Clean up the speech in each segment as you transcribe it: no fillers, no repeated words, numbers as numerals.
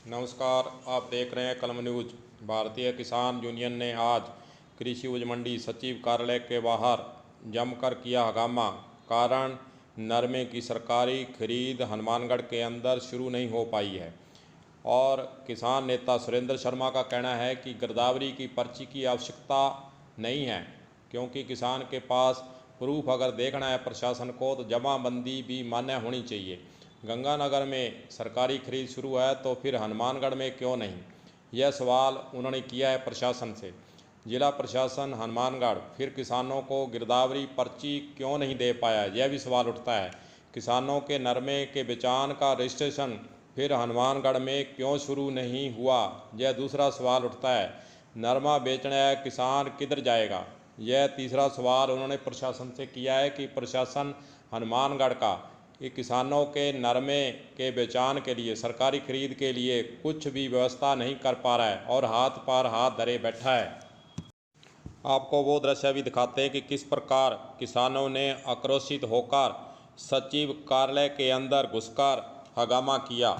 नमस्कार, आप देख रहे हैं कलम न्यूज। भारतीय किसान यूनियन ने आज कृषि उपज मंडी सचिव कार्यालय के बाहर जमकर किया हंगामा। कारण नरमे की सरकारी खरीद हनुमानगढ़ के अंदर शुरू नहीं हो पाई है और किसान नेता सुरेंद्र शर्मा का कहना है कि गिरदावरी की पर्ची की आवश्यकता नहीं है, क्योंकि किसान के पास प्रूफ अगर देखना है प्रशासन को तो जमाबंदी भी मान्य होनी चाहिए। गंगानगर में सरकारी खरीद शुरू है तो फिर हनुमानगढ़ में क्यों नहीं? यह सवाल उन्होंने किया है प्रशासन से। जिला प्रशासन हनुमानगढ़ फिर किसानों को गिरदावरी पर्ची क्यों नहीं दे पाया, यह भी सवाल उठता है। किसानों के नरमे के बेचान का रजिस्ट्रेशन फिर हनुमानगढ़ में क्यों शुरू नहीं हुआ, यह दूसरा सवाल उठता है। नरमा बेचने किसान किधर जाएगा, यह तीसरा सवाल उन्होंने प्रशासन से किया है कि प्रशासन हनुमानगढ़ का किसानों के नरमे के बेचान के लिए, सरकारी खरीद के लिए कुछ भी व्यवस्था नहीं कर पा रहा है और हाथ पर हाथ धरे बैठा है। आपको वो दृश्य भी दिखाते हैं कि किस प्रकार किसानों ने आक्रोशित होकर सचिव कार्यालय के अंदर घुसकर हंगामा किया।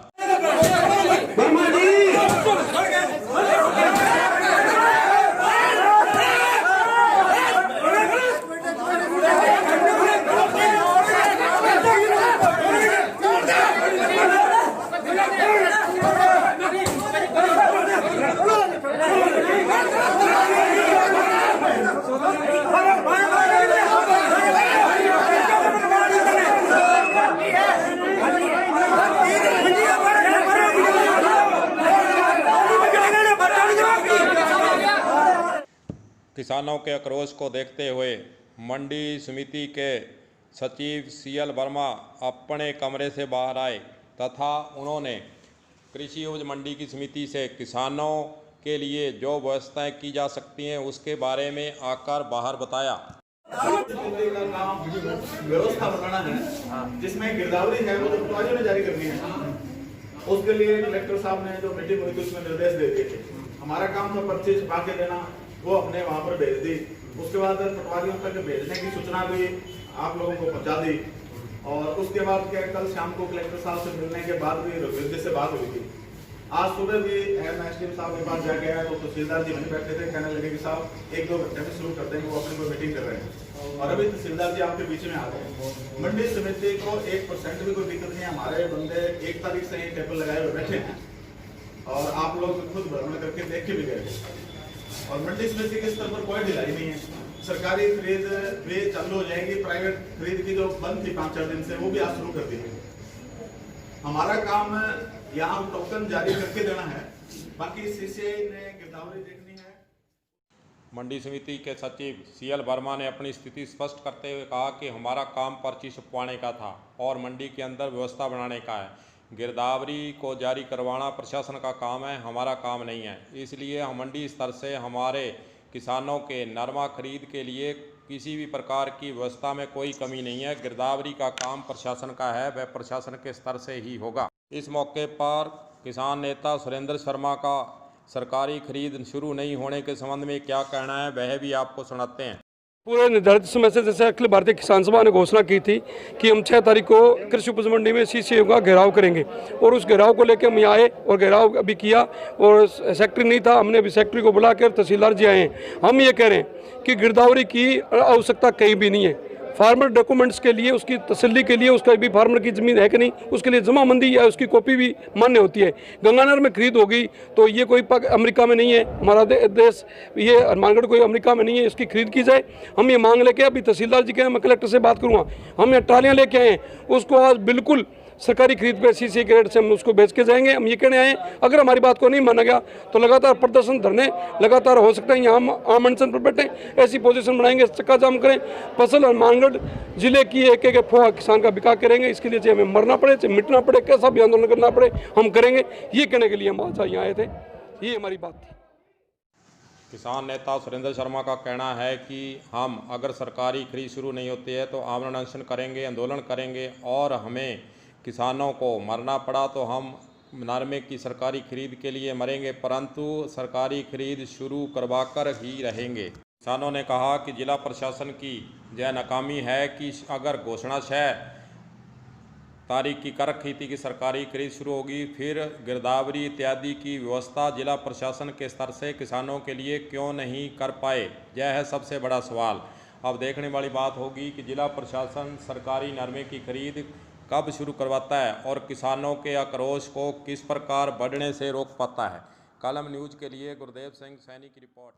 किसानों के आक्रोश को देखते हुए मंडी समिति के सचिव CL वर्मा अपने कमरे से बाहर आए तथा उन्होंने कृषि उपज मंडी की समिति से किसानों के लिए जो व्यवस्थाएं की जा सकती हैं उसके बारे में आकर बाहर बताया। व्यवस्था बनाना है जिसमें गिरदावरी है वो तो पटवारियों ने जारी करनी है। उसके लिए कलेक्टर साहब ने जो मीटिंग हुई थी उसमें निर्देश दे दिए थे। हमारा काम था पर्ची छपा के देना, वो अपने वहां पर भेज दी। उसके बाद पटवारियों तक भेजने की सूचना भी आप लोगों को पहुंचा दी। और उसके बाद क्या कल शाम को कलेक्टर साहब से मिलने के बाद भी रघुवीर से बात हुई थी। आज सुबह भी SDM साहब के पास जाके आया तो तहसीलदार जी वहीं बैठे थे, कहने लगे कि साहब 1-2 घंटे में शुरू कर देंगे, वो अपनी कोई मीटिंग कर रहे हैं। और अभी तहसीलदार जी आपके बीच में आ गए। मंडी समिति को 1% भी कोई दिक्कत नहीं है। हमारे बंदे 1 तारीख से ही टेबल लगाए हुए बैठे हैं और आप लोग खुद भ्रमण करके देख के भी गए। और मंडी समिति के स्तर पर कोई ढिलाई नहीं है। सरकारी खरीद भी चालू हो जाएगी। प्राइवेट खरीद की जो बंद थी 5-4 दिन से वो भी आज शुरू कर दी है। हमारा काम यहाँ टोकन जारी करके देना है, बाकी CCI ने गिरदावरी देखनी है। मंडी समिति के सचिव CL वर्मा ने अपनी स्थिति स्पष्ट करते हुए कहा कि हमारा काम पर्ची छपवाने का था और मंडी के अंदर व्यवस्था बनाने का है। गिरदावरी को जारी करवाना प्रशासन का काम है, हमारा काम नहीं है। इसलिए हम मंडी स्तर से हमारे किसानों के नरमा खरीद के लिए किसी भी प्रकार की व्यवस्था में कोई कमी नहीं है। गिरदावरी का काम प्रशासन का है, वह प्रशासन के स्तर से ही होगा। इस मौके पर किसान नेता सुरेंद्र शर्मा का सरकारी खरीद शुरू नहीं होने के संबंध में क्या कहना है वह भी आपको सुनाते हैं। पूरे निर्धारित समय से जैसे अखिल भारतीय किसान सभा ने घोषणा की थी कि हम 6 तारीख को कृषि उपज मंडी में CCI का घेराव करेंगे और उस घेराव को लेकर हम यहाँ आए और घेराव अभी किया और सेक्रेटरी नहीं था, हमने अभी सेक्रेटरी को बुलाकर तहसीलदार जी आए हैं। हम ये कह रहे हैं कि गिरदावरी की आवश्यकता कहीं भी नहीं है। फार्मर डॉक्यूमेंट्स के लिए, उसकी तसल्ली के लिए, उसका भी फार्मर की ज़मीन है कि नहीं उसके लिए जमाबंदी या उसकी कॉपी भी मान्य होती है। गंगानगर में खरीद होगी तो ये कोई अमेरिका में नहीं है, हमारा देश ये हनुमानगढ़ कोई अमेरिका में नहीं है, इसकी खरीद की जाए। हम ये मांग लेके अभी तहसीलदार जी के, मैं कलेक्टर से बात करूँगा। हम यहाँ ट्रालियाँ लेके आए हैं, उसको आज बिल्कुल सरकारी खरीद पे CCI के रेट से हम उसको बेच के जाएंगे। हम ये कहने आए अगर हमारी बात को नहीं माना गया तो लगातार प्रदर्शन धरने लगातार हो सकते हैं। यहाँ हम आम अनशन पर बैठे ऐसी पोजीशन बनाएंगे, चक्का जाम करें, फसल हनुमानगढ़ जिले की एक फुहा किसान का बिका करेंगे। इसके लिए चाहे हमें मरना पड़े, चाहे मिटना पड़े, कैसा भी आंदोलन करना पड़े हम करेंगे। ये कहने के लिए हम आज यहाँ आए थे, ये हमारी बात थी। किसान नेता सुरेंद्र शर्मा का कहना है कि हम अगर सरकारी खरीद शुरू नहीं होती है तो आमरण अनशन करेंगे, आंदोलन करेंगे और हमें किसानों को मरना पड़ा तो हम नरमे की सरकारी खरीद के लिए मरेंगे, परंतु सरकारी खरीद शुरू करवाकर ही रहेंगे। किसानों ने कहा कि जिला प्रशासन की यह नाकामी है कि अगर घोषणा तारीख की कर रखी थी कि सरकारी खरीद शुरू होगी, फिर गिरदावरी इत्यादि की व्यवस्था जिला प्रशासन के स्तर से किसानों के लिए क्यों नहीं कर पाए, यह है सबसे बड़ा सवाल। अब देखने वाली बात होगी कि जिला प्रशासन सरकारी नरमे की खरीद कब शुरू करवाता है और किसानों के आक्रोश को किस प्रकार बढ़ने से रोक पाता है। कलम न्यूज़ के लिए गुरदेव सिंह सैनी की रिपोर्ट।